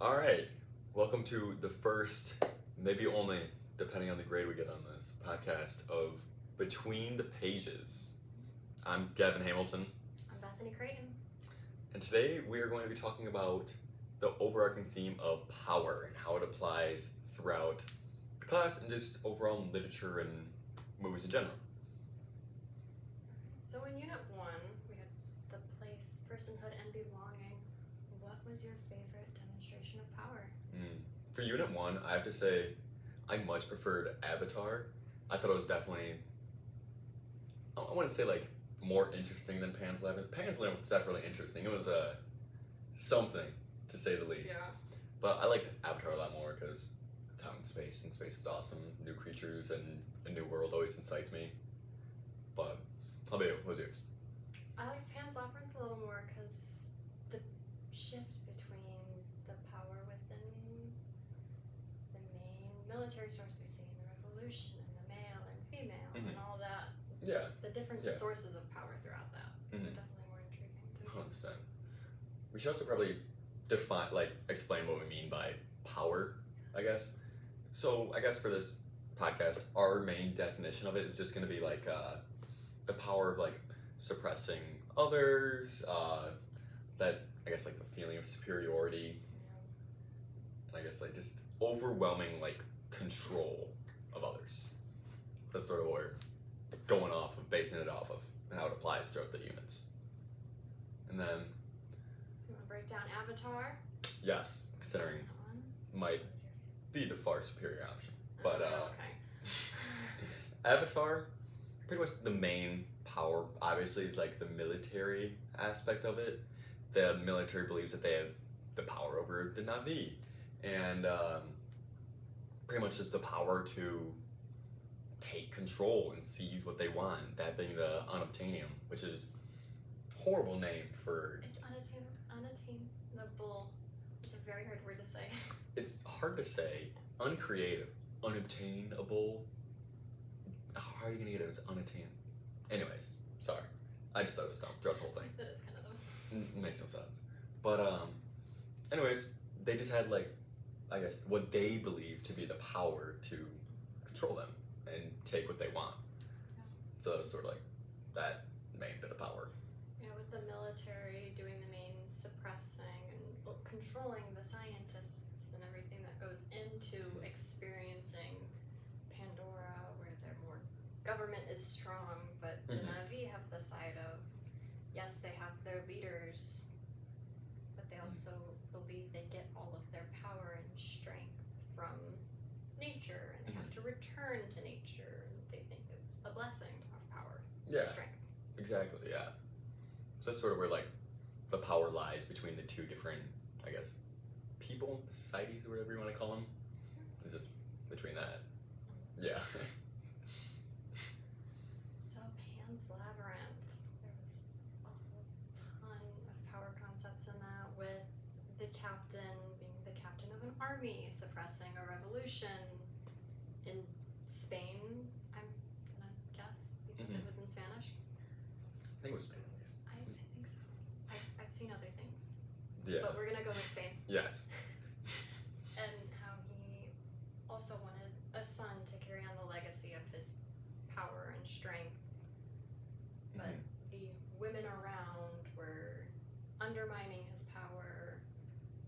All right. Welcome to the first, maybe only, depending on the grade we get on this podcast, of Between the Pages. I'm Gavin Hamilton, I'm Bethany Creighton. and today we are going to be talking about the overarching theme of power and how it applies throughout the class and just overall in literature and movies in general. So in Unit 1, we had the place, personhood, and belonging. What was your favorite demonstration of power? For Unit 1, I have to say I much preferred Avatar. I thought it was definitely, I wouldn't say like more interesting than Pan's Labyrinth. Pan's Labyrinth was definitely interesting. It was something, to say the least. But I liked Avatar a lot more because it's out in space, and space is awesome. New creatures and a new world always excites me. But how about you? What was yours? I liked Pan's Labyrinth a little more because the shift between the power within the main military source we see in the Revolution and the male and female and all that, Yeah, the different Yeah. sources of power throughout that were Mhm. definitely more intriguing to me. 100%. We should also probably explain what we mean by power, I guess. So I guess for this podcast, our main definition of it is just going to be like the power of like suppressing others, that I guess like the feeling of superiority, and I guess like just overwhelming like control of others. That's sort of what we're going off of, basing it off of, and how it applies throughout the units. And then, So you want to break down Avatar? yes, considering One. might What's your be the far superior option. favorite? But Okay. Avatar, pretty much the main power, obviously, is like the military aspect of it. The military believes that they have the power over the Na'vi, and pretty much just the power to take control and seize what they want. That being the unobtainium, which is a horrible name for. It's unattainable. It's a very hard word to say. It's hard to say. Uncreative, unobtainable. How are you gonna get it? It's unattainable. Anyways, sorry. I just thought it was dumb throughout the whole thing. That is kind of dumb. Makes no sense. But anyways, they just had like, I guess what they believe to be the power to control them and take what they want. Yeah. So it's sort of like that main bit of power. Yeah, with the military doing the main suppressing and controlling the scientists and everything that goes into experiencing Pandora, where they're more government is strong, but the Mhm. Na'vi have the side of, yes, they have their leaders, but they also believe they get all of their power and strength from nature, and they have to return to nature, and they think it's a blessing to have power Yeah, and strength. exactly. Yeah. So that's sort of where like the power lies between the two different, I guess, people, societies, or whatever you want to call them. It's just between that. Yeah. So Pan's Labyrinth, there was a whole ton of power concepts in that, with the captain being the captain of an army, suppressing a revolution in Spain, I'm gonna guess, because it was in Spanish. I think it was Spain at least. I think so. I've seen other things, Yeah. but we're gonna go with Spain. Yes. And how he also wanted a son to carry on the legacy of his power and strength, but the women around were undermining his power,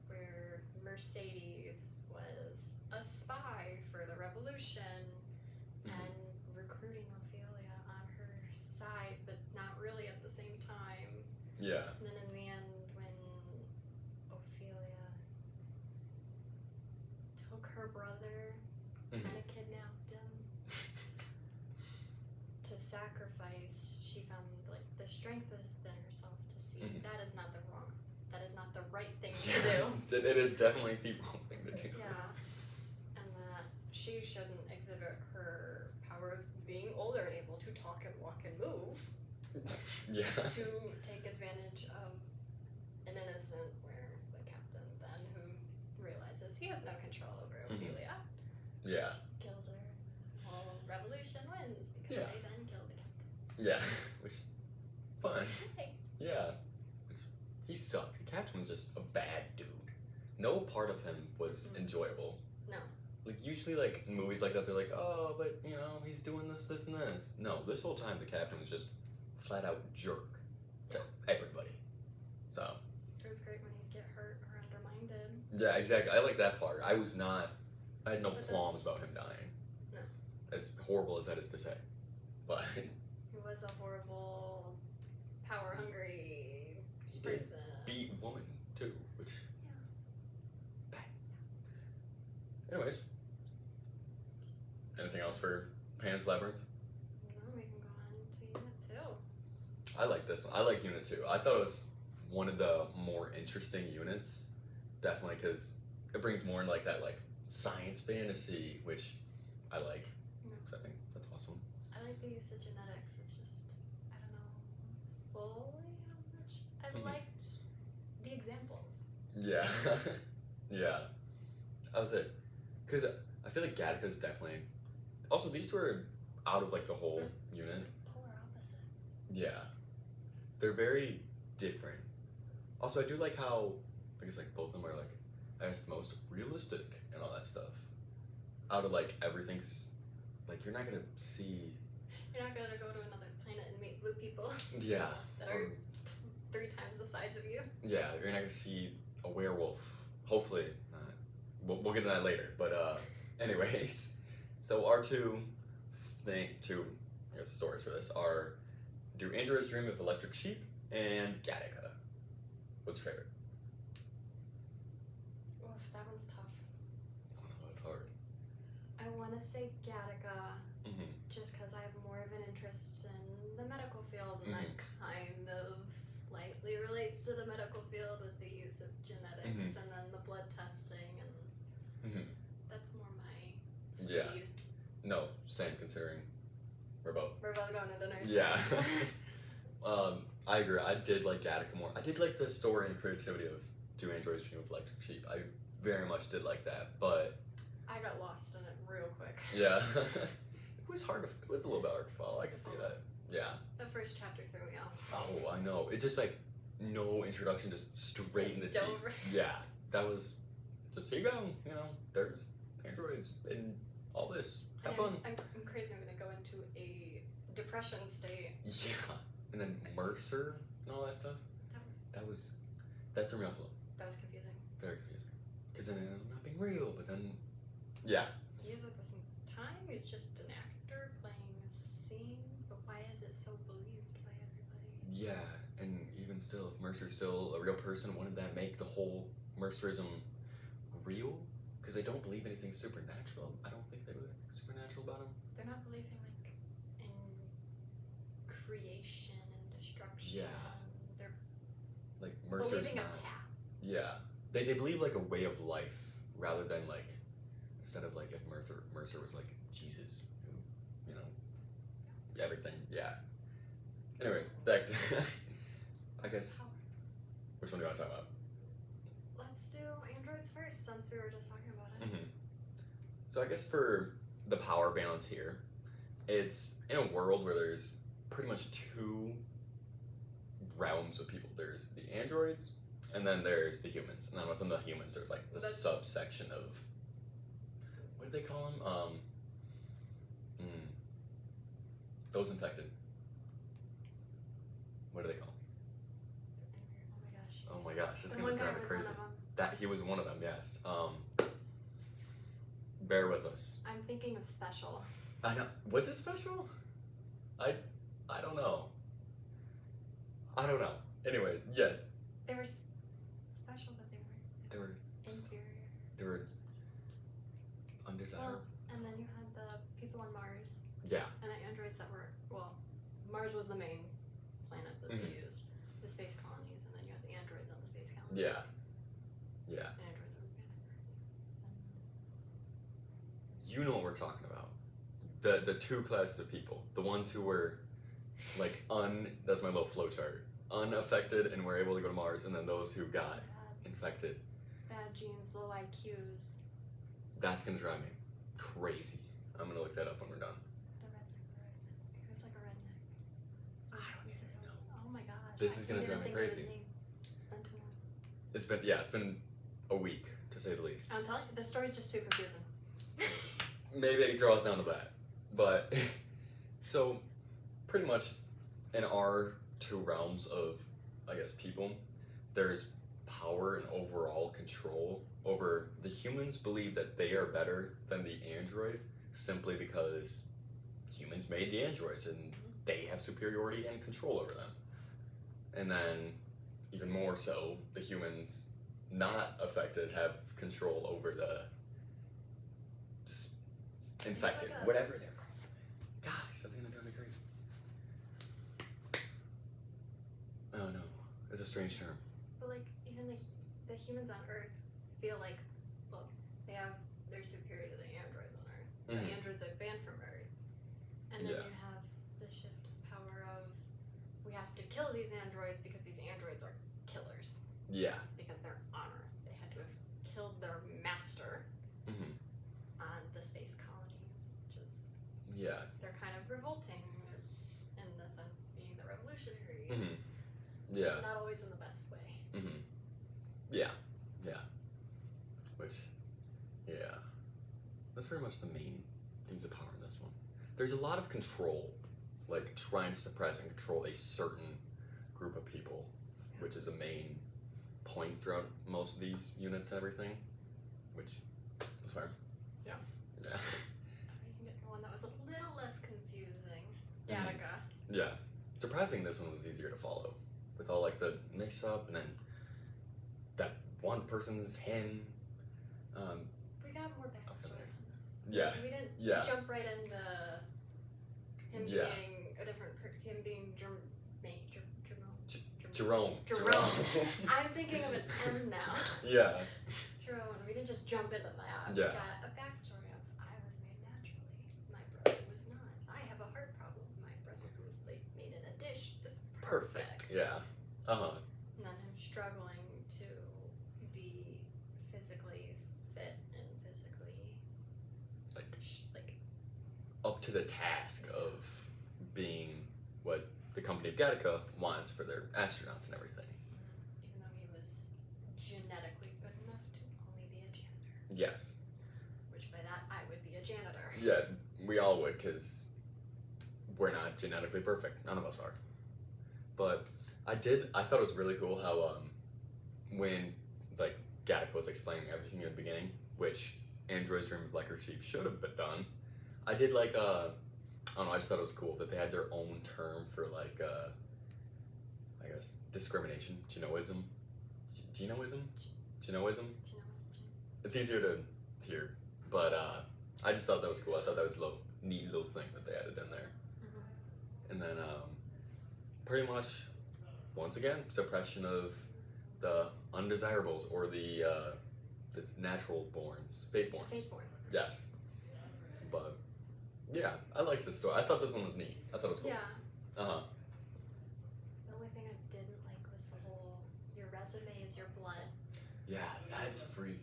where Mercedes was a spy for the revolution and recruiting Ophelia on her side, but not really at the same time. Yeah. And then in the end, when Ophelia took her brother, kind of kidnapped him to sacrifice, she found like the strength within herself to see that is not the right thing to do. It is definitely the wrong thing to do. Yeah, and that she shouldn't exhibit her power of being older and able to talk and walk and move Yeah. to take advantage of an innocent, where the captain then, who realizes he has no control over Ophelia, Yeah. kills her. Well, revolution wins because Yeah. they then kill the captain. Yeah. Which, fun. Hey. Yeah. Which, he sucked. The captain was just a bad dude. no part of him was enjoyable. No. Like usually, like in movies like that, they're like, oh, but you know, he's doing this, this, and this. No, this whole time the captain was just flat out jerk to everybody. So It was great when he'd get hurt or undermined. yeah, exactly. I like that part. I had no But qualms that's- about him dying. No. As horrible as that is to say, but He was a horrible, power-hungry he did person. beat woman too, which Yeah. bad. Anyways, anything else for Pan's Labyrinth? No, we can go on into Unit 2. I like this one. I like Unit 2. I thought it was one of the more interesting units, definitely, because it brings more in like that like science fantasy, which I like. Yeah. 'Cause I think that's awesome. I like the use of genetics. It's just, I don't know fully how much I Mhm. liked the examples. Yeah, yeah. That was it. Because I feel like Gattaca's definitely. Also, these two are out of like the whole unit. Polar opposite. Yeah, they're very different. Also, I do like how I guess like both of them are like I guess the most realistic and all that stuff. Out of like everything's like you're not gonna see. You're not gonna go to another planet and meet blue people Yeah. that are 3 times the size of you. Yeah, you're not gonna see a werewolf. Hopefully, not. We'll get to that later. But anyways, so our two I guess stories for this are: Do Androids Dream of Electric Sheep and Gattaca? What's your favorite? Oof, that one's tough. Oh, it's hard. I want to say Gattaca Mm-hmm. just because I have more of an interest in the medical field, and that kind of slightly relates to the medical field with the use of genetics and then the blood testing, and Mm-hmm. that's more my Yeah. speed. No, same. Considering we're both. We're both going into nursing. Yeah. I agree. I did like Gattaca more. I did like the story and creativity of Do Androids Dream of Electric Sheep. I very much did like that, but I got lost in it real quick. yeah, it was hard to. It was a little bit hard to follow. I can see that. Yeah. The first chapter threw me off. Oh, I know. It's just like no introduction, just straight in the deep. Dove right- Yeah, that was just here you go. You know, there's androids and all this. Have And fun. I'm crazy. I'm gonna go into a depression state. Yeah, and then Mercer and all that stuff. That threw me off a little. That was confusing. Very confusing. Because then I'm not being real, but then yeah. He is at the same time. He's just an actor playing a scene. But why is it so believed by everybody? Yeah, and even still, if Mercer's still a real person, wouldn't that make the whole Mercerism real? Because they don't believe anything supernatural. I don't think they believe anything supernatural about him. They're not believing like in creation and destruction. Yeah. They're Like Mercer's believing not. a path. Yeah, they believe like a way of life rather than like instead of like if Mercer was like Jesus, who you know everything. Yeah. Anyway, back to I guess Power. which one do you want to talk about? Let's do androids first, since we were just talking about it. Mm-hmm. So I guess for the power balance here, it's in a world where there's pretty much 2 realms of people. There's the androids, and then there's the humans. And then within the humans, there's like the That's- subsection of what do they call them? Those infected. What do they call them? Oh my gosh. Oh my gosh, this is The gonna one guy drive me was crazy. one of them. That he was one of them. Yes. Bear with us. I'm thinking of special. I know. Was it special? I don't know. I don't know. Anyway, yes, They were special, but they were they were inferior. undesirable. And then you had the people on Mars, Yeah. and the androids that were, well, Mars was the main planet that Mhm. they used, the space colonies, and then you had the androids on the space colonies. Yeah. Yeah. The androids were You know what we're talking about. The 2 classes of people. The ones who were like that's my little flow chart. Unaffected and were able to go to Mars, and then those who got infected. bad genes, low IQs. That's gonna drive me crazy. I'm gonna look that up when we're done. The redneck. He was like a redneck. I don't even know. Oh my gosh. This I is gonna can't drive even me think of his crazy. name. It's been too long. It's been a week, to say the least. I'm telling you, this story's just too confusing. Maybe it draws down to that. But, so, pretty much in our two realms of, I guess, people, there's power and overall control over the humans believe that they are better than the androids simply because humans made the androids and they have superiority and control over them. And then, even more so, the humans not affected have control over the infected, Like a- whatever they're called. Gosh, that's gonna drive me crazy. Oh no, it's a strange term. But like even the humans on Earth feel like, well, they're superior to the androids on Earth. Mhm. The androids are banned from Earth, and then Yeah. you have the shift of power of we have to kill these androids because these androids are killers Yeah. because they're on Earth. They had to have killed their master Mm-hmm. on the space colonies, which is Yeah. they're kind of revolting in the sense of being the revolutionaries. Mm-hmm. Yeah. Not always in the best way. Mm-hmm. Yeah. Yeah. Which, yeah. That's pretty much the main themes of power in this one. There's a lot of control, like trying to suppress and control a certain group of people, which is a main point throughout most of these units and everything, which is fine. Yeah. Yeah. We can get to one that was a little less confusing. Mhm. Gattaca. Yes. Surprising this one was easier to follow. With all like the mix up and then that one person's him. We got more backstory on this. Yes. We didn't Yeah. jump right into him Yeah. being a different him being Jerome. Jerome. I'm thinking of an M now. Yeah. Jerome. We didn't just jump into that. Yeah. We got a backstory of I was made naturally. My brother was not. I have a heart problem. My brother who was made in a dish is perfect. Yeah. Uh-huh. And then him struggling to be physically fit and physically Like like up to the task of being what the company of Gattaca wants for their astronauts and everything. even though he was genetically good enough to only be a janitor. Yes. Which by that I would be a janitor. Yeah, we all would, because we're not genetically perfect. None of us are. But I thought it was really cool how when like Gattaca was explaining everything in the beginning, which Android's Dream of Lecker Sheep should have been done. I did like I don't know, I just thought it was cool that they had their own term for like I guess discrimination, Genoism. Genoism? Genoism? Do you know what's It's easier to hear, but I just thought that was cool. I thought that was a little neat little thing that they added in there. And then pretty much once again suppression of the undesirables or the it's natural borns, faithborns. Fateborn. Yes, but yeah, I like this story. I thought this one was neat. I thought it was cool. Yeah. Uh huh. The only thing I didn't like was the whole your resume is your blood. Yeah, that's free.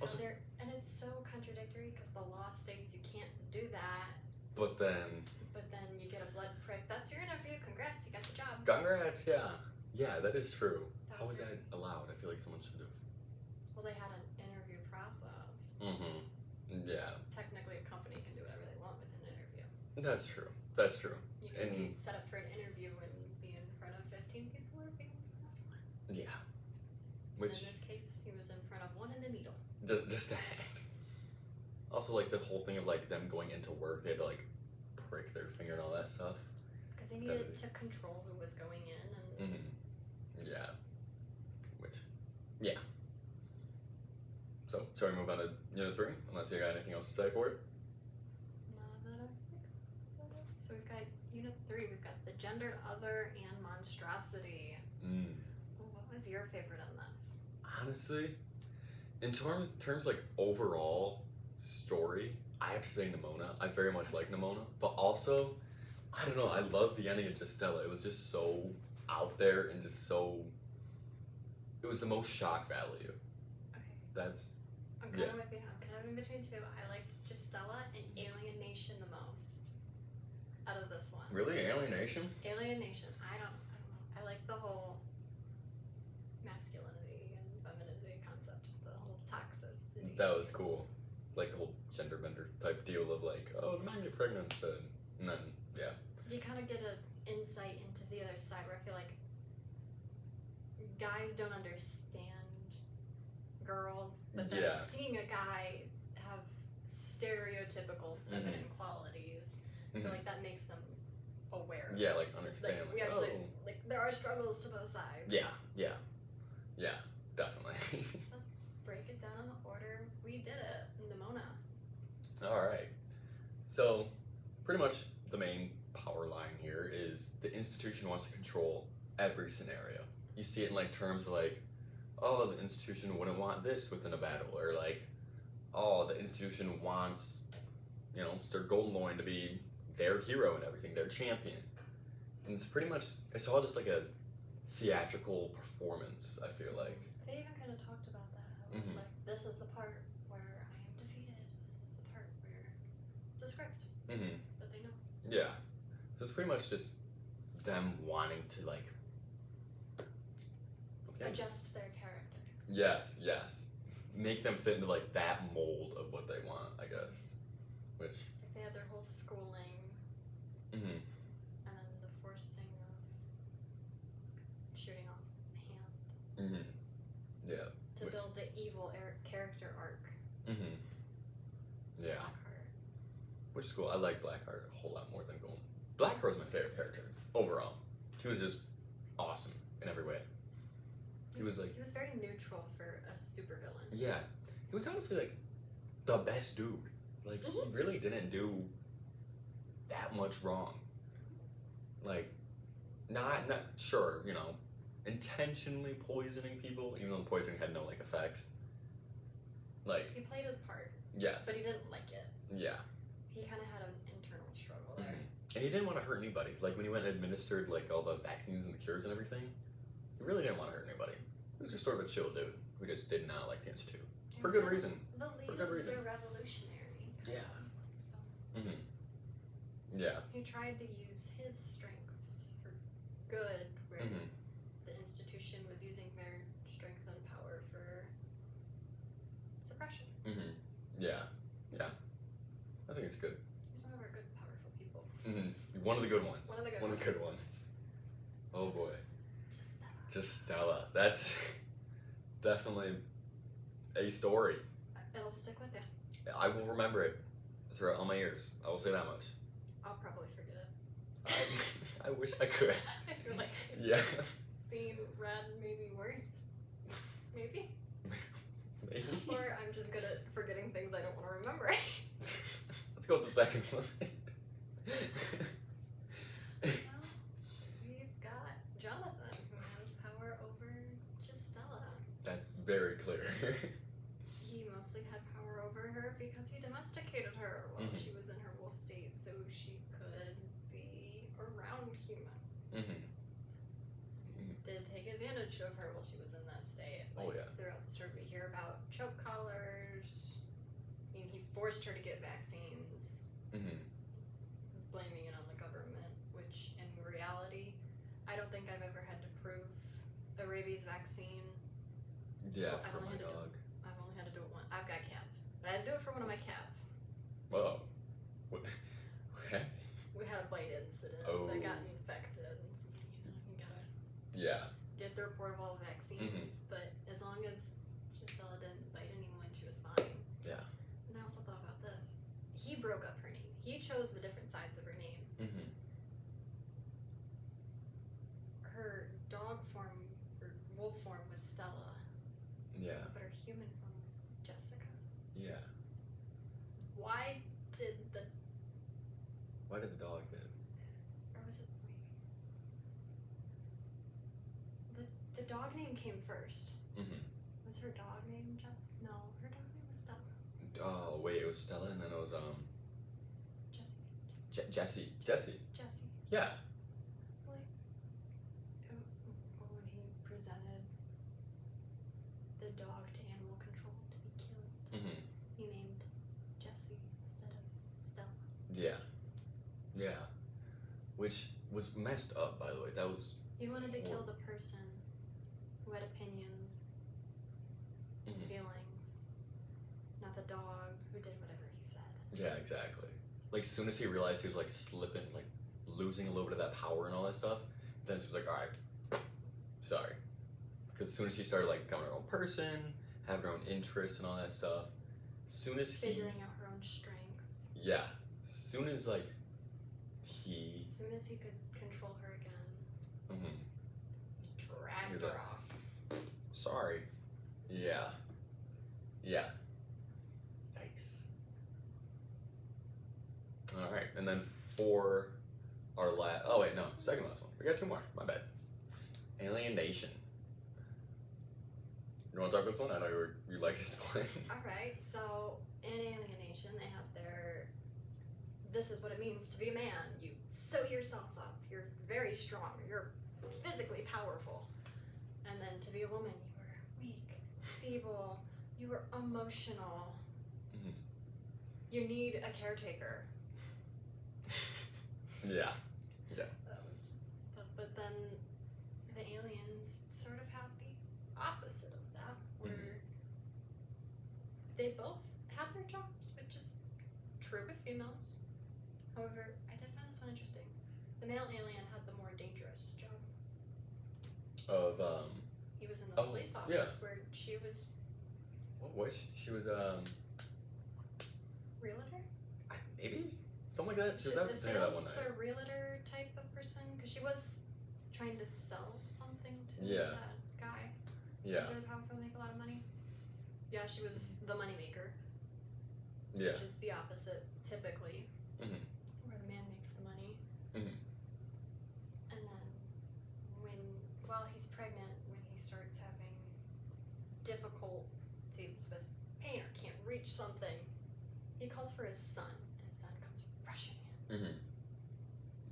Also, And it's so contradictory because the law states you can't do that, but then but then you get a blood prick. That's your interview. Congrats, you got the job. congrats. Yeah, yeah, that is true. That How was your- that allowed? I feel like someone should have. Well, they had an interview process. Mm-hmm. Yeah, Technically, a company can do whatever they want with an interview. that's true. That's true. You can be And- set up for an interview and be in front of 15 people or be in front of one. Yeah. And Which in this case, he was in front of one and a needle. just that. Also, like the whole thing of like them going into work, they had to like prick their finger and all that stuff. Because they That needed is- to control who was going in and Mm-hmm. Yeah. Which, yeah. So, shall we move on to Unit 3? Unless you got anything else to say for it? Not that I think of. So we've got Unit 3, we've got the gendered other and monstrosity. Well, what was your favorite on this? Honestly, in terms like overall story, I have to say Nimona. I very much like Nimona, but also, I don't know. I love the ending of Justella. It was just so out there and just so. It was the most shock value. Okay. That's I'm kind of with you. I'm kind of in between two. I liked Justella and Alienation the most out of this one. really Alienation. Alienation. I don't know. I like the whole masculinity and femininity concept That was cool. Like the whole gender bender type deal of like, oh, the men get pregnant, so, and then yeah. You kind of get an insight into the other side where I feel like guys don't understand girls, but then Yeah. seeing a guy have stereotypical feminine qualities, I feel Mhm. like that makes them aware. Yeah, like understand. Like, Like, we actually oh. like there are struggles to both sides. Yeah, definitely. So let's break it down in the order we did it. Nimona. All right. So, pretty much the main power line here is the institution wants to control every scenario. You see it in like terms of like, oh, the institution wouldn't want this within a battle, or like, oh, the institution wants, Sir Goldenloin to be their hero and everything, their champion. And it's pretty much, it's all just like a theatrical performance, I feel like. They even kind of talked about that. How it's Mhm. like, this is the part where I am defeated. This is the part where it's a script. Mm-hmm. But they know. Yeah. So it's pretty much just them wanting to like Adjust their characters. Yes. Make them fit into like that mold of what they want, I guess. Which Like they had their whole schooling mm-hmm. and then the forcing of shooting off hand Mm-hmm. Yeah. to build the evil character arc. Mm-hmm. Yeah. Blackheart. Which is cool. I like Blackheart a whole lot more than Golden. Blackheart was my favorite character overall. He was just awesome in every way. He was very neutral for a supervillain. Yeah. He was honestly like the best dude. Like he really didn't do that much wrong. Like not sure, intentionally poisoning people, even though the poisoning had no like effects. Like He played his part, yes. but he didn't like it. Yeah. He kind of had an internal struggle there. Mm-hmm. And he didn't want to hurt anybody. Like when he went and administered like all the vaccines and the cures and everything, he really didn't want to hurt anybody. He was just sort of a chill dude who just did not like the Institute. For good reason. The lead For good of reason. the revolutionary. Yeah. So Mm-hmm. Yeah. he tried to use his strengths for good, where Mm-hmm. the institution was using their strength and power for suppression. Mm-hmm. Yeah. I think it's good. He's one of our good, powerful people. Mm-hmm. One of the good ones. One of the good One of the good ones. Oh boy. Just Stella. That's definitely a story. it'll stick with you. I will remember it throughout all my years. I will say that much. I'll probably forget it. I wish I could. I feel like I've Yeah. seen Red maybe worse. Maybe. Maybe. Or I'm just good at forgetting things I don't want to remember. Let's go with the second one. Well, we've got Jonathan, who has power over Justella. That's very clear. He mostly had power over her because he domesticated her while Mhm. she was in her wolf state, so she could be around humans. Mm-hmm. Did take advantage of her while she was in that state. Oh, yeah. Throughout the story, we hear about choke collars. I mean, he forced her to get vaccines, Mm-hmm. blaming it on the government, which in reality, I don't think I've ever had to prove a rabies vaccine. Yeah, I've for only my had to dog. I've only had to do it once. I've got cats, but I had to do it for one of my cats. Whoa. What happened? We had a bite incident Oh. that got infected, and so, you gotta Yeah. get the report of all the vaccines. Mhm. But as long as Gisela didn't bite anyone, she was fine. Yeah. And I also thought about this. He broke up her name. He chose the different sides of her name. Mm-hmm. Her dog form, or wolf form, was Stella, Yeah. but her human form was Jessica. Yeah. Why did the, Why did the dog get it? or was it, wait. The dog name came first. Mm-hmm. Was her dog name Jessica? No, her dog name was Stella. Oh wait, it was Stella, and then it was Jessie. Jessie. Jessie. Yeah. Like, when he presented the dog to animal control to be killed, Mm-hmm. he named Jessie instead of Stella. Yeah. Yeah. Which was messed up, by the way. That was. He wanted to kill the person who had opinions and Mhm. feelings the dog who did whatever he said. Yeah, exactly. Like, as soon as he realized he was, like, slipping, like, losing a little bit of that power and all that stuff, then she's like, alright, sorry. Because as soon as she started, like, becoming her own person, having her own interests and all that stuff, as soon as he... Figuring out her own strengths. Yeah. As soon as, like, he... As soon as he could control her again, Mm-hmm. he dragged He was her like- off. Sorry. Yeah. Yeah. Nice. Alright, and then for our last... Oh, wait, no. Second last one. We got two more. My bad. Alienation. You want to talk this one? I know you like this one. Alright, so in Alienation, they have their. This is what it means to be a man. You sew yourself up. You're very strong. You're physically powerful. And then to be a woman, you were weak, feeble. You were emotional. Mhm. You need a caretaker. Yeah. That was just stuff. But then the aliens sort of have the opposite of that, where they both have their jobs, which is true with females. However, I did find this one interesting. The male alien had the more dangerous job. Of, He was in the Oh, police office yeah. where she was what was she? She was, realtor? maybe? Something like that? She She's was a out there that one sales night. or realtor type of person, because she was trying to sell something to Yeah. that guy. Yeah. Who's really powerful, make a lot of money. Yeah, she was the moneymaker, Yeah. which is the opposite typically, Mhm. where the man makes the money. Mhm. And then while he's pregnant, when he starts having difficulties with pain or can't reach something, he calls for his son, and his son comes rushing in. Mhm.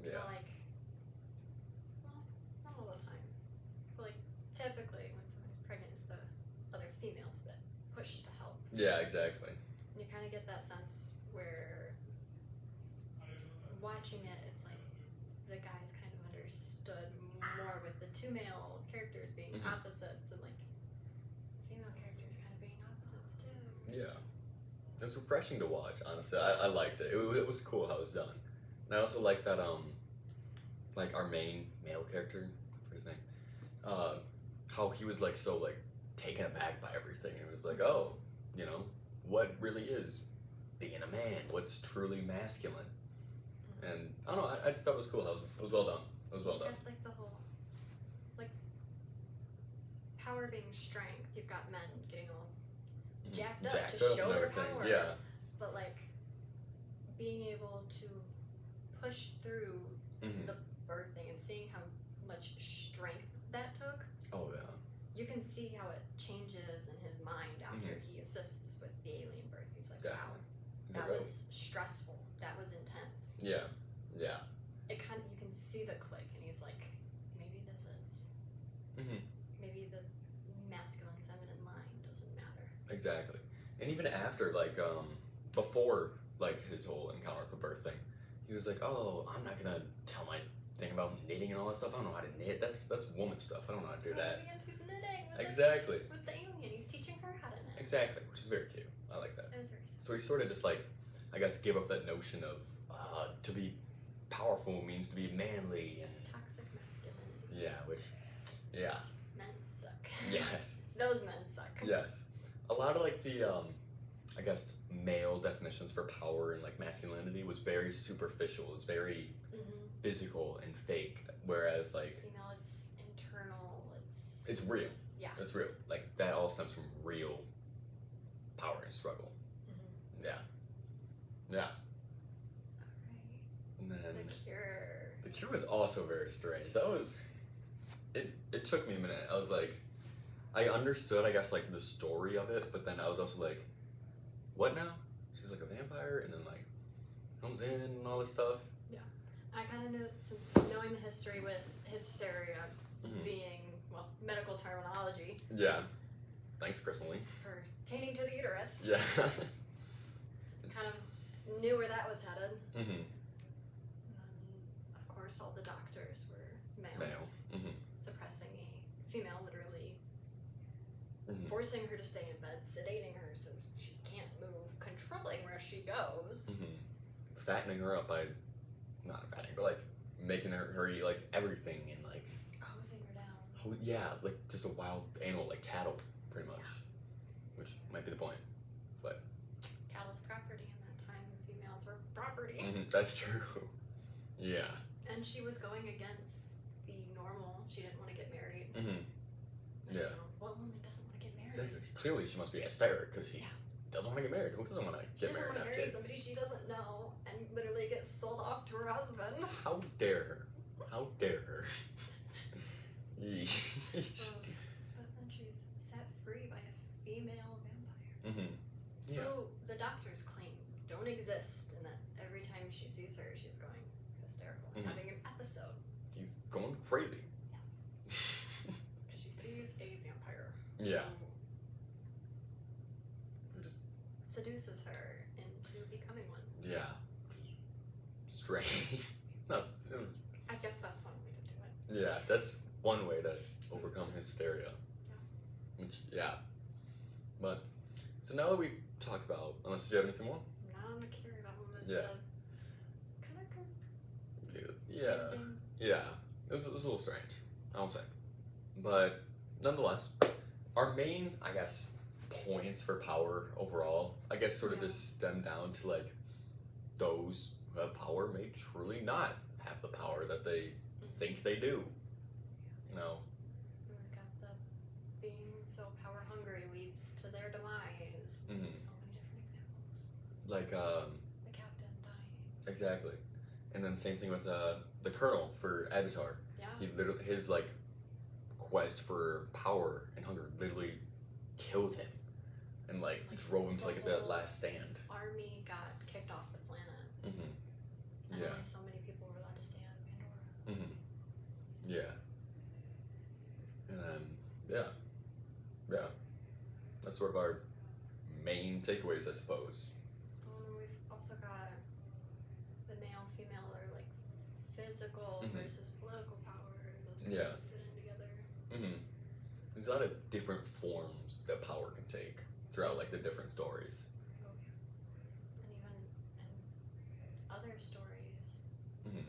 You're Yeah. like, well, not all the time, but like typically when somebody's pregnant, it's the other females that push to help. Yeah, exactly. And you kind of get that sense where watching it, it's like the guys kind of understood more with the two male characters being Mhm. opposites and like female characters kind of being opposites too. Yeah. It was refreshing to watch, honestly. I liked it. It was cool how it was done. And I also like that, like our main male character, I forget his name, how he was like so like taken aback by everything. And it was like, oh, you know, what really is being a man? What's truly masculine? And I don't know, I just thought it was cool. It was well done. It was well You done. got like the whole like power being strength. You've got men getting all Mhm. jacked up Jacked to up show and their everything. power. Yeah. But like being able to push through Mhm. the birthing and seeing how much strength that took, Oh yeah. you can see how it changes in his mind after Mhm. he assists with the alien birth. He's like, Definitely. wow, that Right. was stressful. That was intense. Yeah. Yeah. It kind of, you can see the click, and he's like, maybe this is, Mhm. maybe the masculine feminine line doesn't matter. Exactly. And even after, like, before, like, his whole encounter with the birth thing, he was like, oh, I'm not gonna tell my thing about knitting and all that stuff. I don't know how to knit. That's woman stuff. I don't know how to do that. And he's knitting with Exactly. with the alien. He's teaching her how to knit. Exactly. Which is very cute. I like that. That was very sweet. So he sort of just, like, I guess, gave up that notion of to be powerful means to be manly and, Toxic masculinity. yeah, which, yeah. Men suck. Yes. Those men suck. Yes. A lot of like the I guess male definitions for power and like masculinity was very superficial. It's very Mm-hmm. physical and fake. Whereas like Female, it's internal. it's real. Yeah. It's real. Like that all stems from real power and struggle. Mm-hmm. Yeah. Yeah. Alright. And then The Cure. the cure was also very strange. That was it took me a minute. I was like I understood I guess like the story of it, but then I was also like, what now? She's like a vampire and then like comes in and all this stuff. I kind of knew, since knowing the history with hysteria Mhm. being, well, medical terminology Yeah. Thanks, Chris Moline. pertaining to the uterus, Yeah. kind of knew where that was headed. mm-hmm. And then, of course, all the doctors were male, Male. Mm-hmm. suppressing a female, literally Mm-hmm. forcing her to stay in bed, sedating her so she can't move. everywhere she goes. Fattening her up by, not fattening, but like making her eat like everything and like Hosing her down. yeah, like just a wild animal, like cattle, pretty much, which might be the point. But Cattle's property in that time. Females were property. that's true. Yeah. And she was going against the normal. She didn't want to get married. Yeah. You know, what woman doesn't want to get married? Exactly. Clearly, she must be hysteric because she doesn't want to get married. Who doesn't want to She get doesn't married want and to have marry kids? somebody she doesn't know and literally get sold off to her husband. How dare her? How dare her? But then she's set free by a female vampire. Yeah. Who the doctors claim don't exist, and that every time she sees her, she's going hysterical and having an episode. He's going crazy. Yes. Because she sees a vampire. Yeah. Who seduces her into becoming one. Yeah. Strange. No, it was, I guess that's one way to do it. yeah, that's one way to overcome hysteria. Yeah. Which, yeah. But, so now that we talked about, unless you have anything more? Now the carry on is Yeah. kind of Yeah. confusing. Yeah. It was a little strange, I'll say. But, nonetheless, our main, I guess, points for power overall, I guess sort of just stem down to, like, those who have power may truly not have the power that they think they do. You know? We've got the being so power hungry leads to their demise. So many different examples. Like, The captain dying. exactly. And then same thing with the Colonel for Avatar. Yeah. He literally, his, like, quest for power and hunger literally killed him. And, like drove him to, like, that last stand. Army got kicked off the planet. And Yeah. only so many people were allowed to stay on Pandora. Yeah. And then, yeah. That's sort of our main takeaways, I suppose. We've also got the male, female, or like physical versus political power. Those kind of fit in together. There's a lot of different forms that power can take throughout, like, the different stories. And even in other stories, like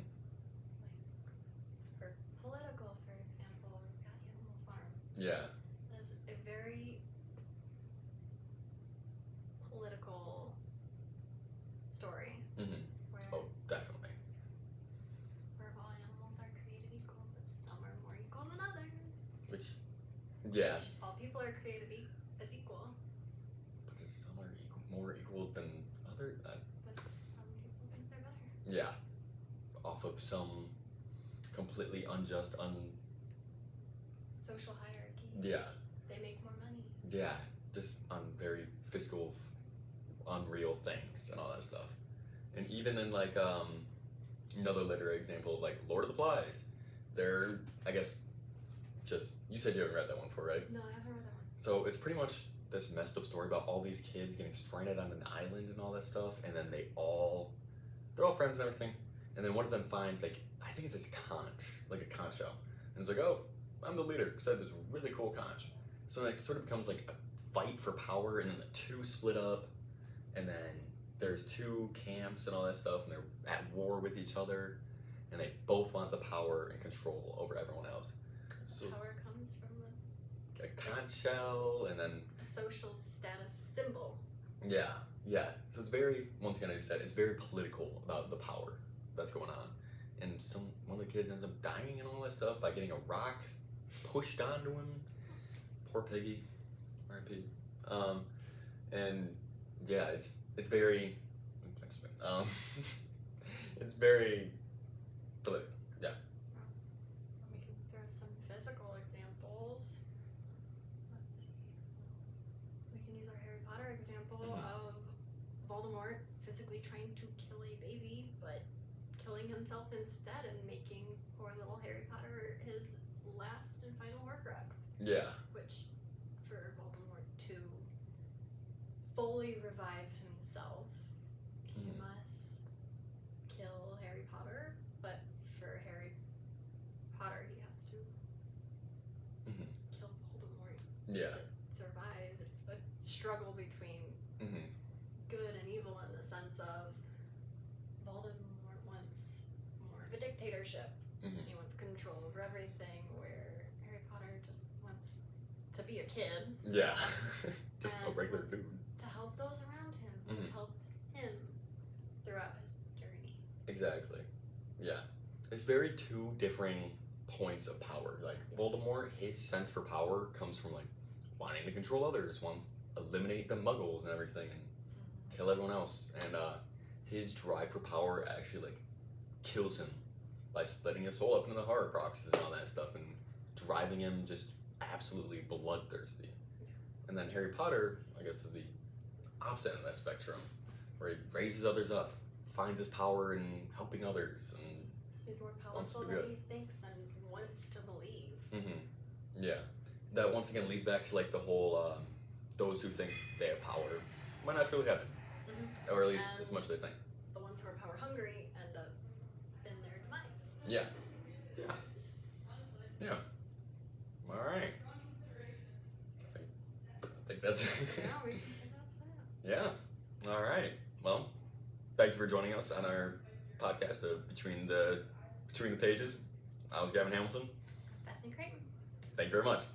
for political, for example, we've got Animal Farm. Yeah. That is a very political story. Where, Oh, definitely. where all animals are created equal, but some are more equal than others. Which, yeah. Which all people are created as equal, Because some are more equal than other. but some people think they're better. Yeah. Off of some completely unjust, Social hierarchy. yeah. They make more money. Yeah. Just on very fiscal, unreal things and all that stuff. And even in, like, another literary example, like Lord of the Flies, they're, I guess, just, you said you haven't read that one before, right? No, I haven't read that one. So it's pretty much this messed up story about all these kids getting stranded on an island and all that stuff, and then they're all friends and everything, and then one of them finds, like, I think it's this conch, like a conch shell, and it's like, oh, I'm the leader, because I have this really cool conch. So it, like, sort of becomes like a fight for power, and then the two split up, and then there's two camps and all that stuff, and they're at war with each other, and they both want the power and control over everyone else. So it's Power comes from a conch shell, and then a social status symbol. yeah. So it's very, once again, I just said, it's very political about the power that's going on. And one of the kids ends up dying and all that stuff by getting a rock pushed onto him. Poor piggy. R.I.P. And yeah, it's very, it's very political. Yeah. We can throw some physical examples. Let's see. We can use our Harry Potter example of Voldemort physically trying to kill a baby, but killing himself instead and making poor little Harry Potter his last and final Horcrux. Yeah. Which, for Voldemort to fully revive himself, he must kill Harry Potter, but for Harry Potter, he has to kill Voldemort Yeah. to survive. It's a struggle between good and evil in the sense of Voldemort wants more of a dictatorship. Mm-hmm. He wants control over everything, where Harry Potter just wants to be a kid. Yeah. Just a And regular wants dude. to help those around him who have Mhm. helped him throughout his journey. Exactly. Yeah. It's very two differing points of power. Like Voldemort, his sense for power comes from like wanting to control others, wants to eliminate the muggles and everything and kill everyone else. And his drive for power actually like kills him by splitting his soul up into the Horcruxes and all that stuff and driving him just absolutely bloodthirsty. And then Harry Potter, I guess, is the opposite end of that spectrum, where he raises others up, finds his power in helping others, and He's more Wants to powerful do than good. he thinks and wants to believe. yeah, that once again leads back to like the whole those who think they have power might not truly have it, or at least as much as they think. The ones who are power hungry end up in their demise. Yeah, All right, I think that's Yeah, we can say that's it. yeah. All right. Well, thank you for joining us on our podcast of Between the Pages. I was Gavin Hamilton. Bethany Creighton. Thank you very much.